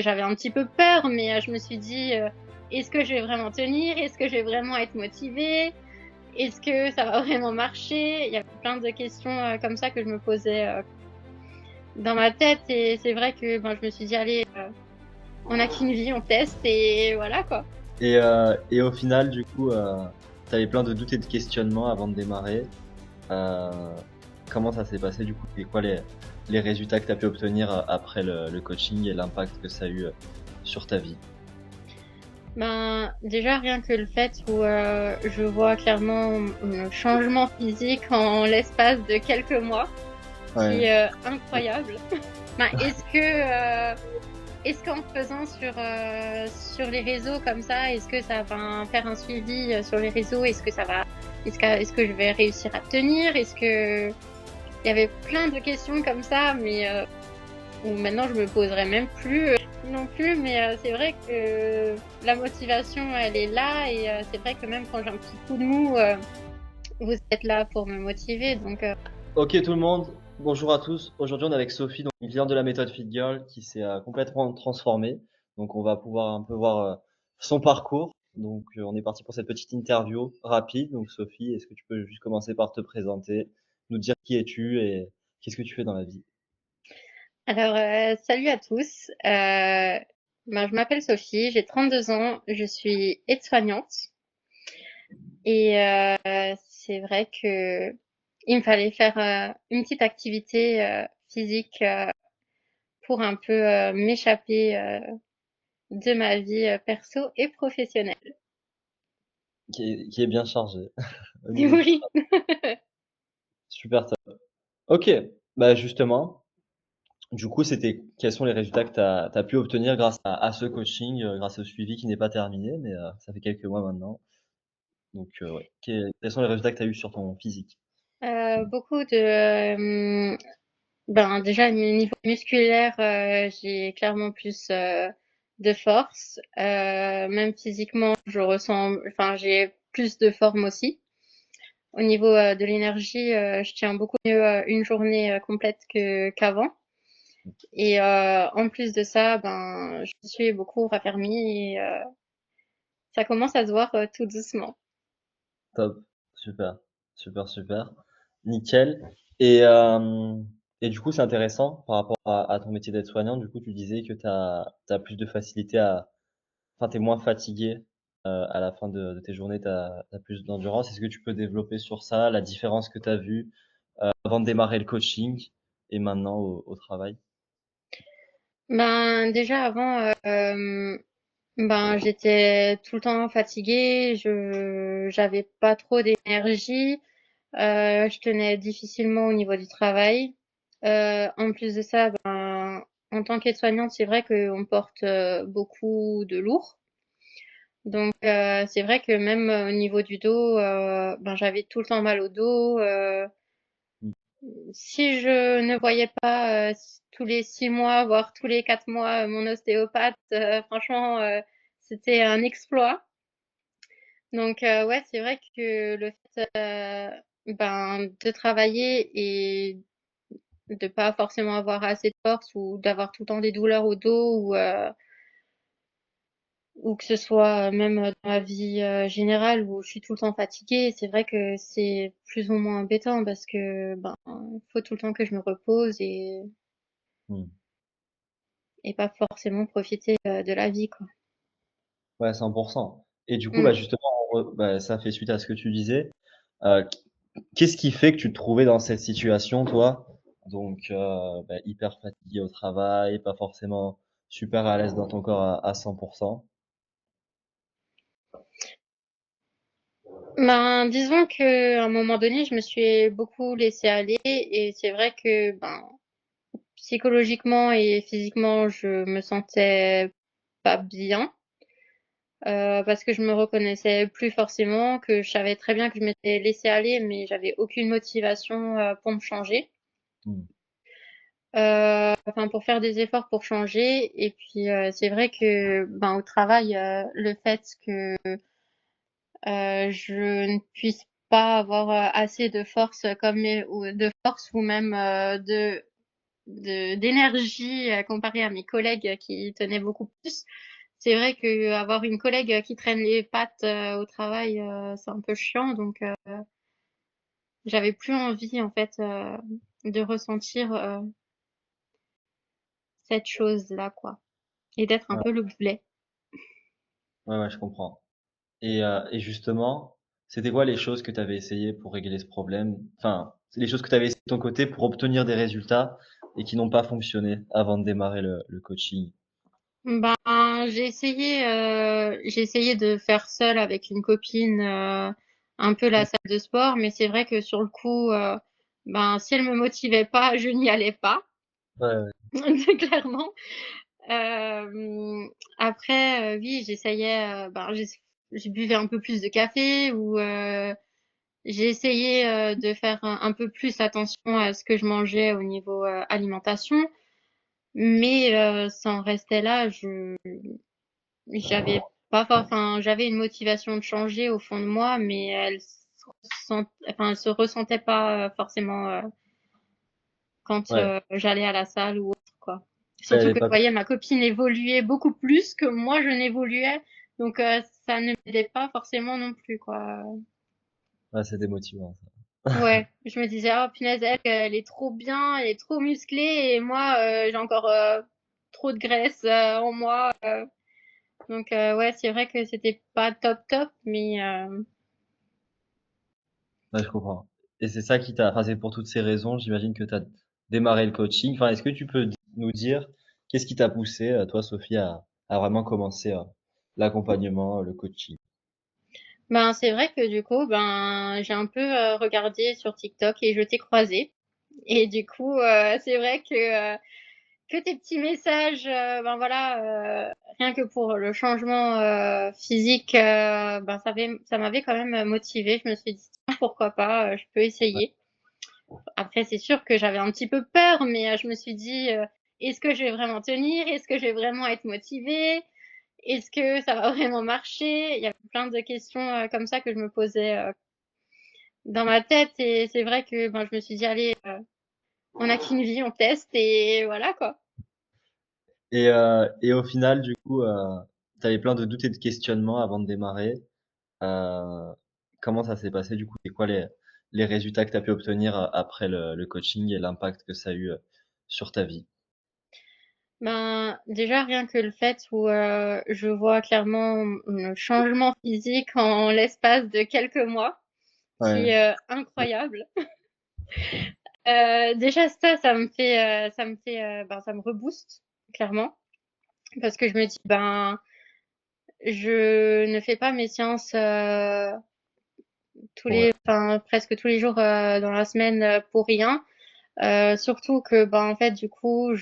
j'avais un petit peu peur, mais je me suis dit, est-ce que je vais vraiment tenir? Est-ce que je vais vraiment être motivée? Est-ce que ça va vraiment marcher? Il y avait plein de questions comme ça que je me posais dans ma tête et c'est vrai que je me suis dit, allez, on n'a qu'une vie, on teste et voilà quoi. Et au final, du coup, t'avais plein de doutes et de questionnements avant de démarrer. Euh, Comment ça s'est passé du coup? Et quoi les résultats que tu as pu obtenir après le coaching et l'impact que ça a eu sur ta vie? Déjà rien que le fait où je vois clairement un changement physique en l'espace de quelques mois, qui Ouais. est incroyable. Est-ce que est-ce qu'en faisant sur les réseaux comme ça, est-ce que ça va faire un suivi sur les réseaux? Est-ce que je vais réussir à tenir? Est-ce que il y avait plein de questions comme ça, mais où maintenant je me poserai même plus non plus. Mais c'est vrai que la motivation, elle est là et c'est vrai que même quand j'ai un petit coup de mou, vous êtes là pour me motiver. Donc Ok tout le monde, bonjour à tous. Aujourd'hui on est avec Sophie, donc une cliente de la méthode Fit Girl qui s'est complètement transformée. Donc on va pouvoir un peu voir son parcours. Donc on est parti pour cette petite interview rapide. Donc Sophie, est-ce que tu peux juste commencer par te présenter, nous dire qui es-tu et qu'est-ce que tu fais dans la vie? alors salut à tous. Je m'appelle Sophie, j'ai 32 ans, je suis aide-soignante et c'est vrai que il me fallait faire une petite activité physique pour un peu m'échapper de ma vie perso et professionnelle. Qui est bien chargée au niveau du Oui. travail. Super top. Ok, bah justement, du coup, c'était quels sont les résultats que tu as pu obtenir grâce à ce coaching, grâce au suivi qui n'est pas terminé, mais ça fait quelques mois maintenant. Donc, ouais. Quels sont les résultats que tu as eu sur ton physique? Beaucoup de déjà niveau musculaire, j'ai clairement plus de force. Même physiquement, j'ai plus de forme aussi. Au niveau de l'énergie, je tiens beaucoup mieux une journée complète que qu'avant. Et en plus de ça, je suis beaucoup raffermie et ça commence à se voir tout doucement. Top, super, super, super, nickel. Et, euh, et du coup, c'est intéressant par rapport à ton métier d'aide-soignant. Du coup, tu disais que tu as plus de facilité enfin, t'es moins fatigué à la fin de tes journées, t'as plus d'endurance. Est-ce que tu peux développer sur ça, la différence que tu as vue avant de démarrer le coaching et maintenant au travail? Déjà avant, j'étais tout le temps fatiguée, j'avais pas trop d'énergie, je tenais difficilement au niveau du travail. En plus de ça, en tant qu'aide-soignante, c'est vrai qu'on porte beaucoup de lourd. Donc c'est vrai que même au niveau du dos, j'avais tout le temps mal au dos. Mm. Si je ne voyais pas tous les 6 mois, voire tous les 4 mois, mon ostéopathe, franchement, c'était un exploit. Donc ouais, c'est vrai que le fait de travailler et de pas forcément avoir assez de force ou d'avoir tout le temps des douleurs au dos ou que ce soit même dans la vie générale où je suis tout le temps fatiguée, c'est vrai que c'est plus ou moins embêtant parce que il faut tout le temps que je me repose Mm. et pas forcément profiter de la vie quoi. Ouais, 100%. Et du coup, Mm. bah justement, ça fait suite à ce que tu disais. Qu'est-ce qui fait que tu te trouvais dans cette situation, toi? Donc, hyper fatigué au travail, pas forcément super à l'aise dans ton corps à 100%. Disons que à un moment donné, je me suis beaucoup laissée aller et c'est vrai que psychologiquement et physiquement, je me sentais pas bien parce que je me reconnaissais plus forcément, que je savais très bien que je m'étais laissée aller, mais j'avais aucune motivation pour me changer. Mm. Pour faire des efforts pour changer. Et puis c'est vrai que au travail, le fait que je ne puisse pas avoir assez de force ou de force ou même d'énergie comparé à mes collègues qui tenaient beaucoup plus. C'est vrai que avoir une collègue qui traîne les pattes au travail, c'est un peu chiant, donc j'avais plus envie en fait de ressentir cette chose-là, quoi, et d'être un Ouais, peu le boulet. ouais, ouais, je comprends. Et justement, c'était quoi les choses que tu avais essayé pour régler ce problème? Enfin, c'est les choses que tu avais essayé de ton côté pour obtenir des résultats et qui n'ont pas fonctionné avant de démarrer le coaching? Ben, j'ai essayé de faire seule avec une copine un peu la Ouais, salle de sport, mais c'est vrai que sur le coup, ben si elle me motivait pas, je n'y allais pas, ouais, clairement. Après, oui, j'essayais, ben j'ai buvais un peu plus de café ou j'ai essayé de faire un peu plus attention à ce que je mangeais au niveau alimentation, mais ça en restait là. J'avais une motivation de changer au fond de moi, mais elle se ressentait pas forcément quand ouais. j'allais à la salle ou autre, quoi. Elle Surtout avait que je pas voyais ma copine évoluer beaucoup plus que moi je n'évoluais, donc ça ne m'aidait pas forcément non plus, quoi. ouais, c'est démotivant ça. Ouais, je me disais, oh punaise, elle est trop bien, elle est trop musclée, et moi j'ai encore trop de graisse en moi. Donc ouais, c'est vrai que c'était pas top top, mais Ouais, je comprends. Et c'est ça qui t'a, enfin, c'est pour toutes ces raisons, j'imagine que tu as démarré le coaching. Enfin, est-ce que tu peux nous dire qu'est-ce qui t'a poussé, toi, Sophie, à vraiment commencer l'accompagnement, le coaching? ben c'est vrai que du coup, ben j'ai un peu regardé sur TikTok et je t'ai croisé. Et du coup, c'est vrai que tes petits messages, ben voilà, rien que pour le changement physique, ben ça m'avait quand même motivée. Je me suis dit, tiens, pourquoi pas, je peux essayer. Après, c'est sûr que j'avais un petit peu peur, mais je me suis dit, est-ce que je vais vraiment tenir? Est-ce que je vais vraiment être motivée? Est-ce que ça va vraiment marcher? Il y avait plein de questions comme ça que je me posais dans ma tête, et c'est vrai que ben, je me suis dit, allez, on n'a qu'une vie, on teste et voilà quoi. Et au final, du coup, tu avais plein de doutes et de questionnements avant de démarrer. Euh, Comment ça s'est passé, du coup? C'est quoi les résultats que tu as pu obtenir après le coaching et l'impact que ça a eu sur ta vie? Ben, déjà, rien que le fait où je vois clairement le changement physique en l'espace de quelques mois, qui Ouais, est incroyable. Déjà, ben, ça me rebooste, clairement, parce que je me dis, ben, je ne fais pas mes séances ouais. enfin, presque tous les jours dans la semaine pour rien. Surtout que, ben, en fait, du coup,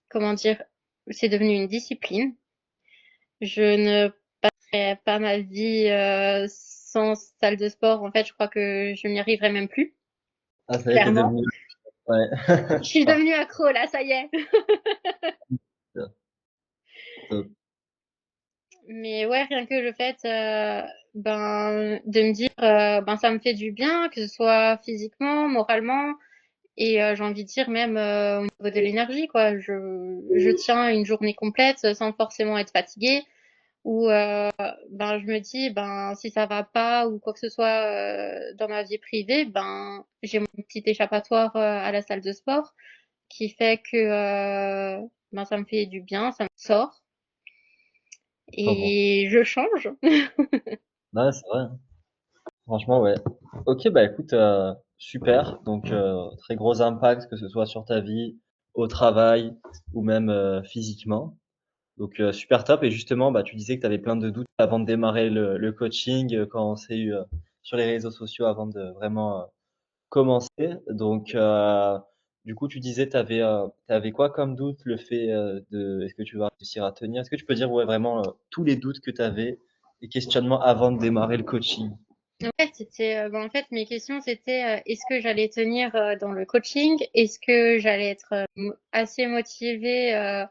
comment dire, c'est devenu une discipline. Je ne ferais pas ma vie sans salle de sport. En fait, je crois que je n'y arriverai même plus, Ah, ça y est, t'es clairement. devenu, ouais. Je suis Ah, devenue accro là, ça y est. top. Mais ouais, rien que le fait, ben, de me dire, ben, ça me fait du bien, que ce soit physiquement, moralement, et j'ai envie de dire même au niveau de l'énergie, quoi. Je tiens une journée complète sans forcément être fatiguée. Ou ben je me dis ben si ça va pas ou quoi que ce soit dans ma vie privée, ben j'ai mon petit échappatoire à la salle de sport qui fait que ben ça me fait du bien, ça me sort Trop bon. et je change. Ouais, c'est vrai, hein. Franchement, ouais. Ok, bah écoute, super. Donc, très gros impact, que ce soit sur ta vie, au travail ou même physiquement. Donc, super top. Et justement, bah, tu disais que tu avais plein de doutes avant de démarrer le coaching, quand on s'est eu sur les réseaux sociaux avant de vraiment commencer. Donc, du coup, tu disais, t'avais quoi comme doute? Le fait de, est-ce que tu vas réussir à tenir? Est-ce que tu peux dire, ouais, vraiment, tous les doutes que tu avais et questionnements avant de démarrer le coaching? Ouais, c'était ben, en fait mes questions c'était est-ce que j'allais tenir dans le coaching? Est-ce que j'allais être assez motivée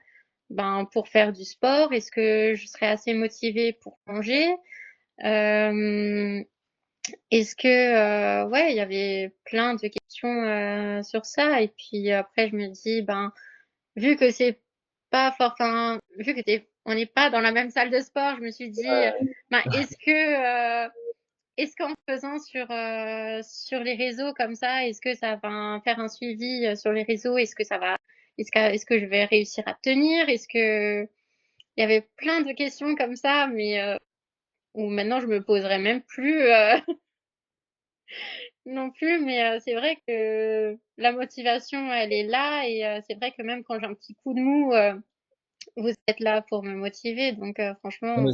ben pour faire du sport? Est-ce que je serais assez motivée pour manger? Euh, Est-ce que ouais, il y avait plein de questions questions sur ça. Et puis après, je me dis, ben, vu que c'est pas fort, enfin, vu que on n'est pas dans la même salle de sport, je me suis dit, ben, est-ce qu'en faisant sur les réseaux comme ça, est-ce que ça va faire un suivi sur les réseaux? Est-ce que je vais réussir à tenir? Il y avait plein de questions comme ça, mais où maintenant je me poserai même plus non plus. Mais c'est vrai que la motivation, elle est là, et c'est vrai que même quand j'ai un petit coup de mou, vous êtes là pour me motiver. Donc Non, mais franchement,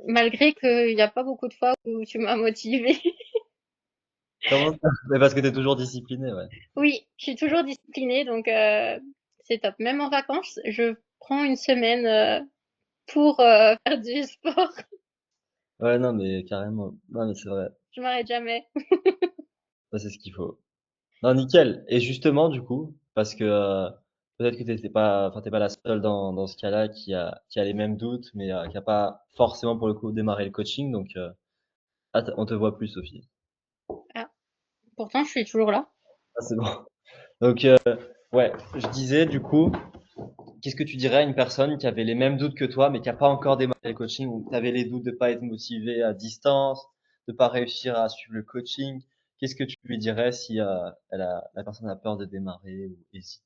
malgré qu'il n'y a pas beaucoup de fois où tu m'as motivée. comment ça? Mais parce que tu es toujours discipliné, ouais. Oui, je suis toujours disciplinée, donc c'est top. Même en vacances, je prends une semaine pour faire du sport. Ouais, non, mais carrément. Non, mais c'est vrai. Je m'arrête jamais. Ça, c'est ce qu'il faut. Non, nickel. Et justement, du coup, parce que peut-être que t'étais pas, enfin, t'es pas la seule dans ce cas-là qui a les mêmes doutes, mais qui a pas forcément pour le coup démarré le coaching. Donc, on te voit plus, Sophie. Ah, pourtant, je suis toujours là. Ah, c'est bon. Donc, ouais, je disais du coup, qu'est-ce que tu dirais à une personne qui avait les mêmes doutes que toi, mais qui a pas encore démarré le coaching, ou tu avais les doutes de pas être motivé à distance, de pas réussir à suivre le coaching? Qu'est-ce que tu lui dirais si la personne a peur de démarrer ou hésite?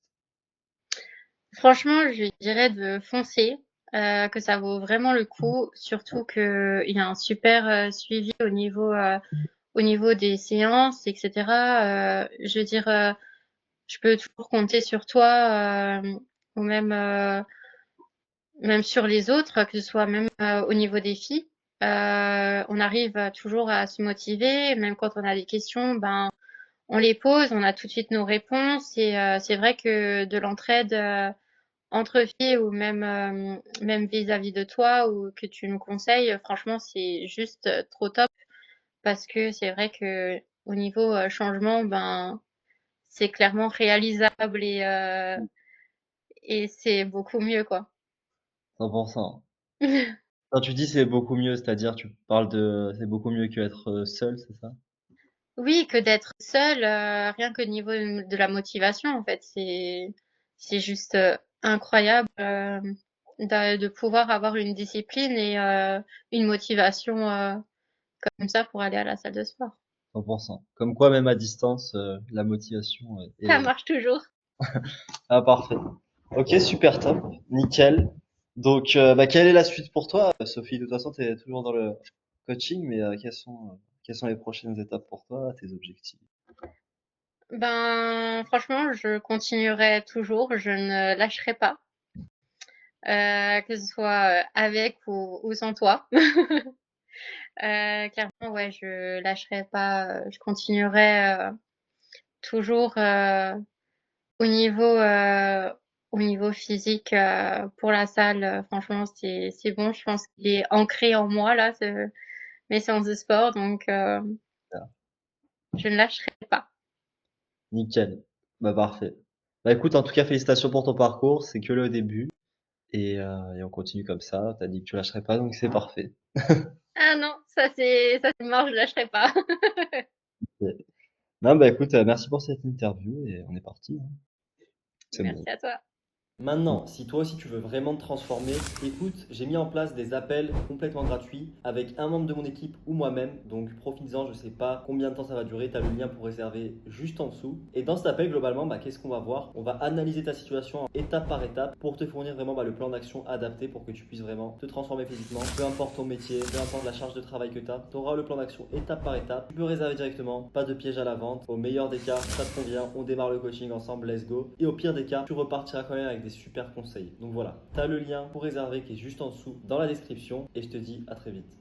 Franchement, je dirais de foncer, que ça vaut vraiment le coup, surtout qu'il y a un super suivi au niveau des séances, etc. Je veux dire, je peux toujours compter sur toi, ou même sur les autres, que ce soit même au niveau des filles. On arrive toujours à se motiver, même quand on a des questions, ben on les pose, on a tout de suite nos réponses. Et c'est vrai que de l'entraide entre filles, ou même vis-à-vis de toi, ou que tu nous conseilles, franchement c'est juste trop top, parce que c'est vrai que au niveau changement, ben c'est clairement réalisable, et c'est beaucoup mieux, quoi. 100%. Quand tu dis c'est beaucoup mieux, c'est-à-dire tu parles de c'est beaucoup mieux qu'être seul, c'est ça? Oui, que d'être seule, rien que au niveau de la motivation, en fait, c'est juste incroyable de pouvoir avoir une discipline et une motivation comme ça pour aller à la salle de sport. 100%. Comme quoi, même à distance, la motivation Ça est là. marche toujours. Ah, parfait. Ok, super top, nickel. Donc, bah, quelle est la suite pour toi, Sophie? De toute façon, tu es toujours dans le coaching, mais quelles sont les prochaines étapes pour toi, tes objectifs? Ben, franchement, je continuerai toujours, je ne lâcherai pas, que ce soit avec ou sans toi. Clairement, ouais, je lâcherai pas, je continuerai toujours au niveau, heu, au niveau physique, pour la salle, franchement, c'est bon. Je pense qu'il est ancré en moi là, mes séances de sport, donc Ah, je ne lâcherai pas. nickel. Bah, parfait. Bah, écoute, en tout cas, félicitations pour ton parcours, c'est que le début et on continue comme ça. Tu as dit que tu lâcherais pas, donc c'est parfait. Ah non, ça c'est mort, je lâcherai pas. Ouais. Non, bah, écoute, merci pour cette interview et on est parti, hein. C'est bon. Merci à toi. Maintenant, si toi aussi tu veux vraiment te transformer, écoute, j'ai mis en place des appels complètement gratuits avec un membre de mon équipe ou moi-même. Donc profites-en, je sais pas combien de temps ça va durer, tu as le lien pour réserver juste en dessous. Et dans cet appel, globalement, qu'est-ce qu'on va voir? On va analyser ta situation étape par étape pour te fournir vraiment le plan d'action adapté pour que tu puisses vraiment te transformer physiquement. Peu importe ton métier, peu importe la charge de travail que tu as, tu auras le plan d'action étape par étape. Tu peux réserver directement, pas de piège à la vente. Au meilleur des cas, ça te convient, on démarre le coaching ensemble, let's go. Et au pire des cas, tu repartiras quand même avec des super conseils. Donc voilà, tu as le lien pour réserver qui est juste en dessous dans la description et je te dis à très vite.